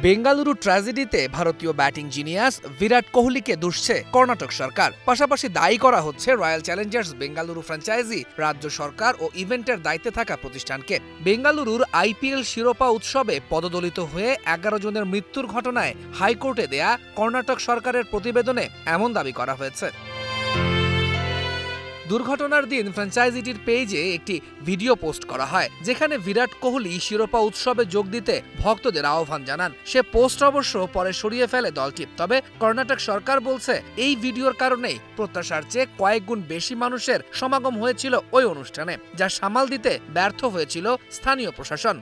বেঙ্গালুরু ট্র্যাজেডিতে ভারতীয় batting genius বিরাট কোহলিকে দুষছে কর্ণাটক সরকার। পাশাপাশি দায়ী করা হচ্ছে রয়্যাল চ্যালেঞ্জার্স বেঙ্গালুরু ফ্র্যাঞ্চাইজি, রাজ্য সরকার ও ইভেন্টের দায়িত্বে থাকা প্রতিষ্ঠানকে। বেঙ্গালুরুর আইপিএল শিরোপা উৎসবে পদদলিত হয়ে 11 জনের মৃত্যুর ঘটনায় হাইকোর্টে দেয়া কর্ণাটক সরকারের প্রতিবেদনে এমন দাবি করা হয়েছে। দুর্ঘটনার দিন ফ্র্যাঞ্চাইজিটির পেজে একটি ভিডিও পোস্ট করা হয়, যেখানে বিরাট কোহলি শিরোপা উৎসবে যোগ দিতে ভক্তদের আহ্বান জানান। সে পোস্ট অবশ্য পরে সরিয়ে ফেলে দলটি। তবে কর্ণাটক সরকার বলছে, এই ভিডিওর কারণেই প্রত্যাশার চেয়ে কয়েক গুণ বেশি মানুষের সমাগম হয়েছিল ওই অনুষ্ঠানে, যা সামাল দিতে ব্যর্থ হয়েছিল স্থানীয় প্রশাসন।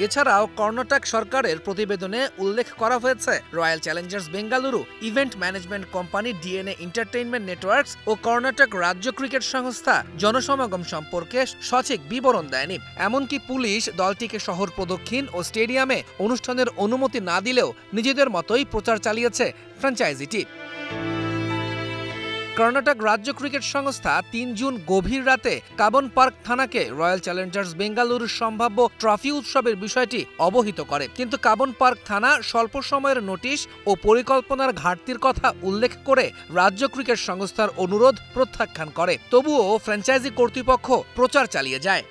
এছাড়াও কর্ণাটক সরকারের প্রতিবেদনে উল্লেখ করা হয়েছে, Royal Challengers Bengaluru, event management company DNA entertainment networks ও কর্ণাটক রাজ্য ক্রিকেট সংস্থা জনসমাগম সম্পর্কে সঠিক বিবরণ দেয়নি। এমনকি পুলিশ দলটিকে শহর প্রদক্ষিণ ও স্টেডিয়ামে অনুষ্ঠানের অনুমতি না দিলেও নিজেদের মতোই প্রচার চালিয়েছে ফ্র্যাঞ্চাইজিটি। কর্ণাটক রাজ্য ক্রিকেট সংস্থা 3 জুন গভীর রাতে কাবন পার্ক থানাকে রয়্যাল চ্যালেঞ্জার্স বেঙ্গালুরুর সম্ভাব্য ট্রফি উৎসবের বিষয়টি অবহিত করে, কিন্তু কাবন পার্ক থানা স্বল্প সময়ের নোটিশ ও পরিকল্পনার ঘাটতির কথা উল্লেখ করে রাজ্য ক্রিকেট সংস্থার অনুরোধ প্রত্যাখ্যান করে। তবুও ফ্র্যাঞ্চাইজি কর্তৃপক্ষ প্রচার চালিয়ে যায়।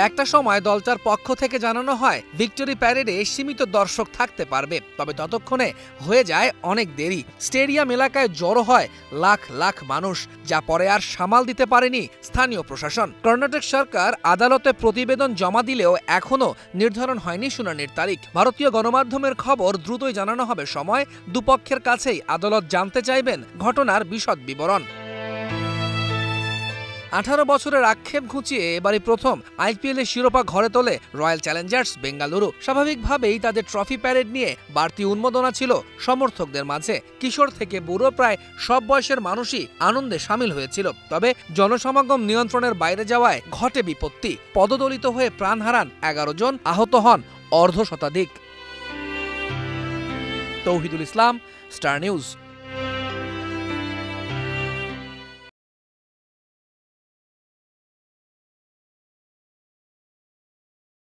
একটা সময় দলটার পক্ষ থেকে জানানো হয়, ভিক্টোরি প্যারেডে সীমিত দর্শক থাকতে পারবে, তবে ততক্ষণে হয়ে যায় অনেক দেরি। স্টেডিয়াম এলাকায় জড়ো হয় লাখ লাখ মানুষ, যা পরে আর সামাল দিতে পারেনি স্থানীয় প্রশাসন। কর্ণাটক সরকার আদালতে প্রতিবেদন জমা দিলেও এখনও নির্ধারণ হয়নি শুনানির তারিখ। ভারতীয় গণমাধ্যমের খবর, দ্রুতই জানানো হবে সময়। দুপক্ষের কাছেই আদালত জানতে চাইবেন ঘটনার বিশদ বিবরণ। 18 বছরের আক্ষেপ ঘুচিয়ে এবারই প্রথম আইপিএল এর শিরোপা ঘরে তোলে রয়্যাল চ্যালেঞ্জার্স বেঙ্গালুরু। স্বাভাবিকভাবেই তাদের ট্রফি প্যারেড নিয়ে বাড়তি উন্মাদনা ছিল সমর্থকদের মাঝে। কিশোর থেকে বুড়ো প্রায় সব বয়সের মানুষই আনন্দে সামিল হয়েছিল। তবে জনসমাগম নিয়ন্ত্রণের বাইরে যাওয়ায় ঘটে বিপত্তি। পদদলিত হয়ে প্রাণ হারান 11 জন, আহত হন অর্ধশতাধিক। তৌহিদুল ইসলাম, স্টার নিউজ।